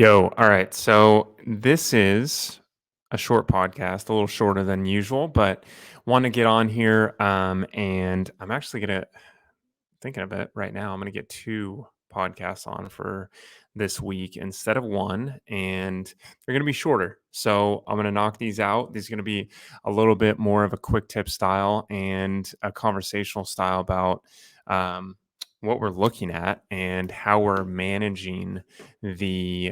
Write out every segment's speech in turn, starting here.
Yo, all right. So this is a short podcast, a little shorter than usual, but want to get on here. And I'm actually gonna thinking of it right now. I'm gonna get two podcasts on for this week instead of one, and they're gonna be shorter. So I'm gonna knock these out. These are gonna be a little bit more of a quick tip style and a conversational style about um, what we're looking at and how we're managing the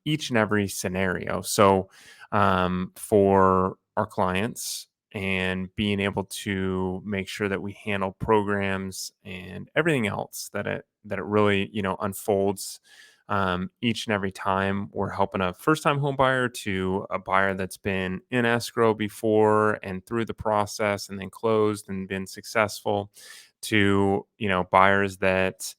each and every scenario. So for our clients and being able to make sure that we handle programs and everything else that it really unfolds each and every time we're helping a first time home buyer to a buyer that's been in escrow before and through the process and then closed and been successful to buyers that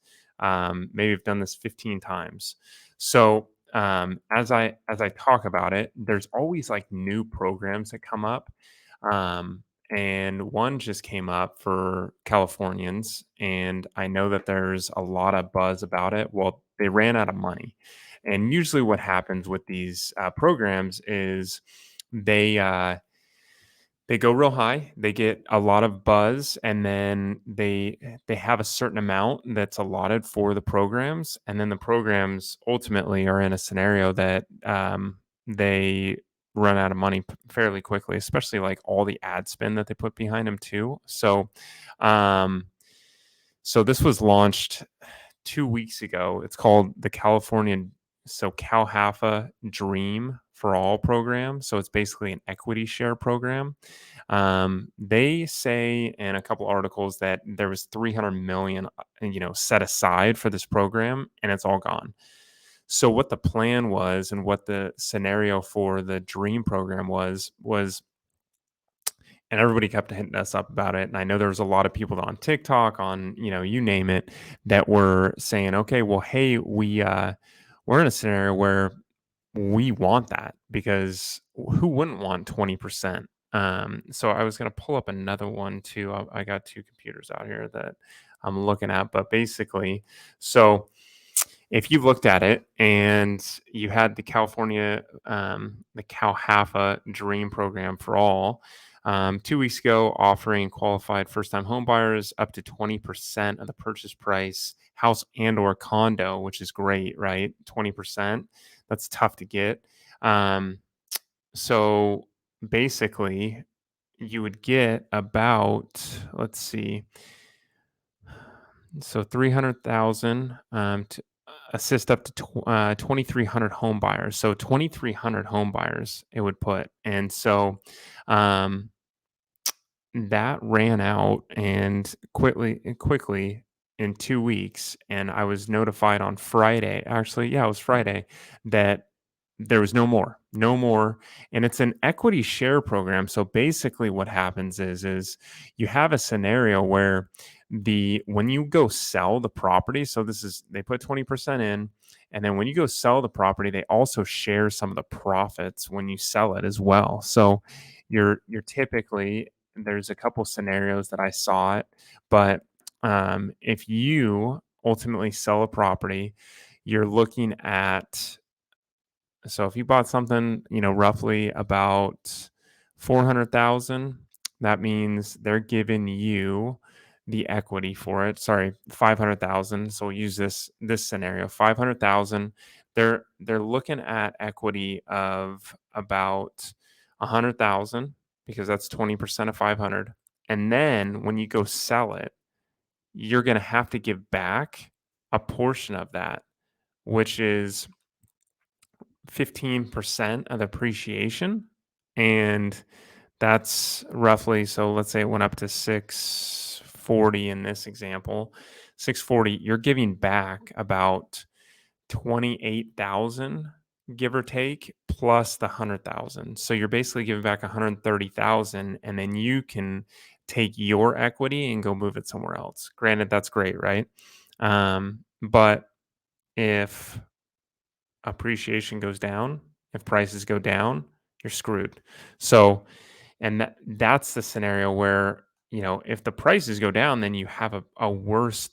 maybe have done this 15 times. So as I talk about it, there's always like new programs that come up. Um, and one just came up for Californians, and I know that there's a lot of buzz about it. Well, they ran out of money, and usually what happens with these programs is they they go real high, they get a lot of buzz, and then they have a certain amount that's allotted for the programs, and then the programs ultimately are in a scenario that they run out of money fairly quickly, especially like all the ad spend that they put behind them too. Um, so this was launched 2 weeks ago. It's called the CalHFA Dream for All program. So it's basically an equity share program. They say in a couple articles that there was 300 million, set aside for this program, and it's all gone. So what the plan was, and what the scenario for the Dream program was, and everybody kept hitting us up about it. And I know there was a lot of people on TikTok, on you name it, that were saying, okay, well, hey, we're in a scenario where we want that, because who wouldn't want 20%? So I was going to pull up another one too. I got two computers out here that I'm looking at, but basically, so if you've looked at it and you had the CalHFA Dream Program for All, 2 weeks ago, offering qualified first-time home buyers up to 20% of the purchase price, house and/or condo, which is great, right? 20%. That's tough to get. Um, so basically, you would get about, let's see, so 300,000 to assist up to 2,300 home buyers. So 2,300 home buyers it would put, and so um, that ran out and quickly in 2 weeks. And I was notified on Friday. Actually, yeah, it was Friday that there was no more. And it's an equity share program. So basically what happens is you have a scenario where when you go sell the property, so this is, they put 20% in, and then when you go sell the property, they also share some of the profits when you sell it as well. So you're typically, there's a couple scenarios that I saw it, but if you ultimately sell a property, you're looking at, so if you bought something, roughly about 400,000, that means they're giving you the equity for it. Sorry, 500,000. So we'll use this scenario, 500,000. They're looking at equity of about 100,000, because that's 20% of 500. And then when you go sell it, you're going to have to give back a portion of that, which is 15% of the appreciation. And that's roughly, so let's say it went up to 640 in this example. 640, you're giving back about 28,000, give or take, plus the 100,000. So you're basically giving back 130,000, and then you can take your equity and go move it somewhere else. Granted, that's great, right? But if appreciation goes down, if prices go down, you're screwed. So, and that's the scenario where, if the prices go down, then you have a worse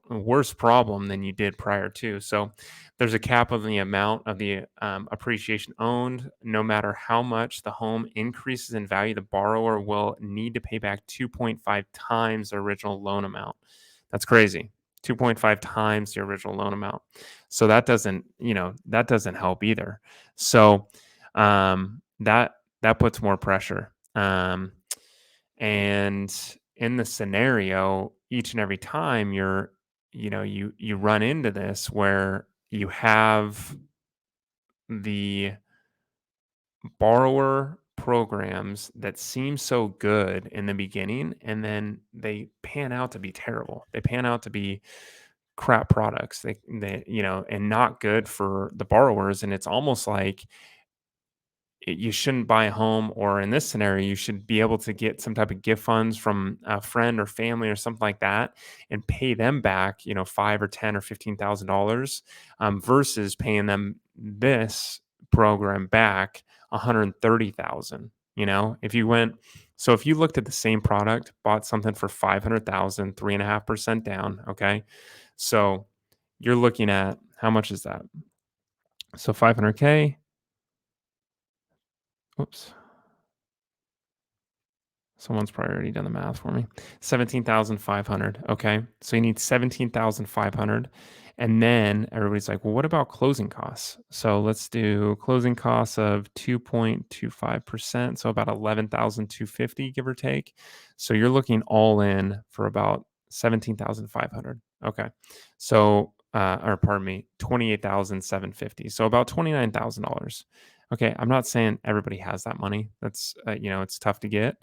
worse problem than you did prior to. So there's a cap of the amount of the appreciation owned. No matter how much the home increases in value, the borrower will need to pay back 2.5 times the original loan amount. That's crazy. 2.5 times the original loan amount. So that doesn't help either. So that puts more pressure. And in the scenario, each and every time you run into this where you have the borrower programs that seem so good in the beginning and then they pan out to be terrible. They pan out to be crap products. And not good for the borrowers. And it's almost like you shouldn't buy a home, or in this scenario you should be able to get some type of gift funds from a friend or family or something like that and pay them back, five or ten or $15,000, versus paying them this program back 130,000. If you looked at the same product, bought something for 500,000, 3.5% down. Okay, so you're looking at, how much is that? So 500K. Oops. Someone's probably already done the math for me. 17,500. Okay. So you need 17,500. And then everybody's like, well, what about closing costs? So let's do closing costs of 2.25%. So about 11,250, give or take. So you're looking all in for about 17,500. Okay. So, or pardon me, 28,750. So about $29,000. Okay. I'm not saying everybody has that money. That's, it's tough to get.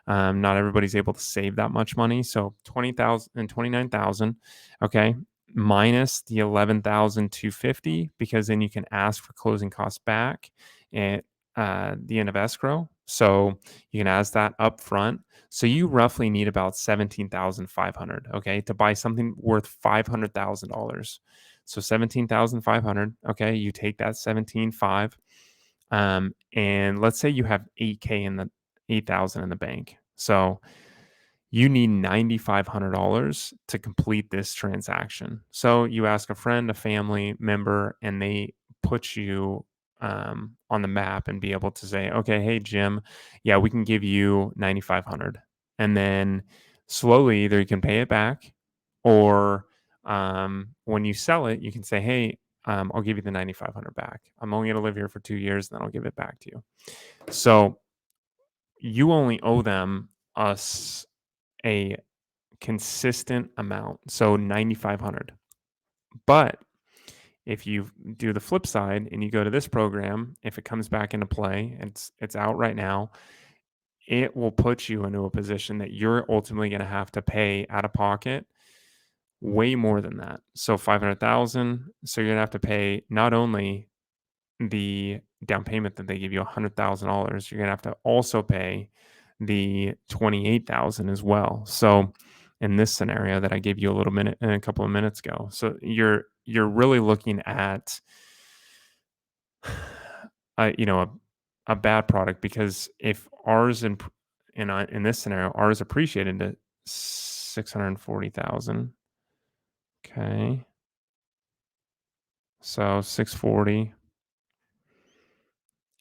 Not everybody's able to save that much money. So 20,000 and 29,000, okay, minus the 11,250, because then you can ask for closing costs back at the end of escrow. So you can ask that up front. So you roughly need about 17,500, okay, to buy something worth $500,000. So 17,500, okay, you take that 17.5, and let's say you have 8K in the 8,000 in the bank. So you need $9,500 to complete this transaction. So you ask a friend, a family member, and they put you on the map and be able to say, okay, hey, Jim, yeah, we can give you 9,500. And then slowly either you can pay it back, or when you sell it, you can say, hey, I'll give you the 9,500 back. I'm only going to live here for 2 years, and then I'll give it back to you. So you only owe them us a consistent amount, so 9,500. But if you do the flip side and you go to this program, if it comes back into play, it's out right now, it will put you into a position that you're ultimately going to have to pay out of pocket way more than that. So 500,000. So you're going to have to pay not only the down payment that they give you, $100,000, you're going to have to also pay the 28,000 as well. So in this scenario that I gave you a couple of minutes ago, so you're really looking at a a bad product, because if ours in this scenario, ours appreciated to 640,000. Okay. So 640,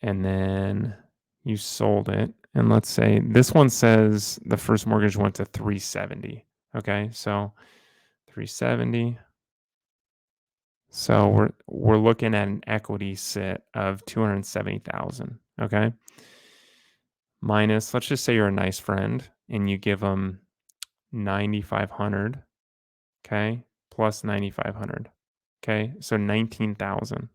and then you sold it. And let's say this one says the first mortgage went to 370. Okay. So 370. So we're looking at an equity sit of 270,000. Okay. Minus, let's just say you're a nice friend and you give them 9,500. Okay. Plus 9,500. Okay. So 19,000.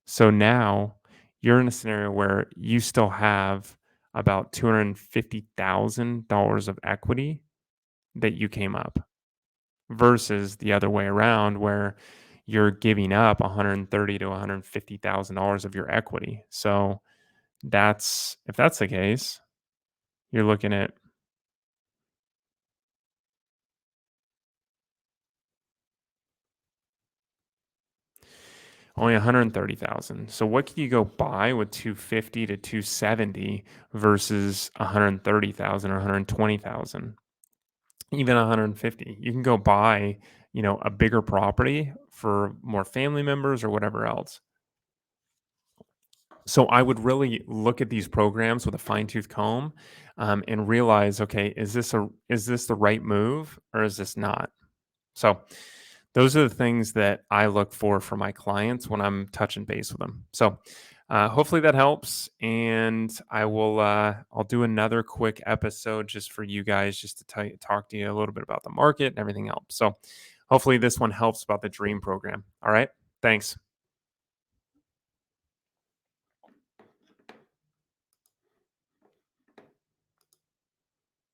So now you're in a scenario where you still have about $250,000 of equity that you came up, versus the other way around where you're giving up 130 to $150,000 of your equity. So if that's the case, you're looking at only 130,000. So what can you go buy with 250 to 270 versus 130,000 or 120,000? Even 150. You can go buy, a bigger property for more family members or whatever else. So I would really look at these programs with a fine tooth comb, and realize, okay, is this the right move or is this not? So those are the things that I look for my clients when I'm touching base with them. So hopefully that helps, and I'll do another quick episode just for you guys, just to talk to you a little bit about the market and everything else. So hopefully this one helps about the dream program. All right, thanks.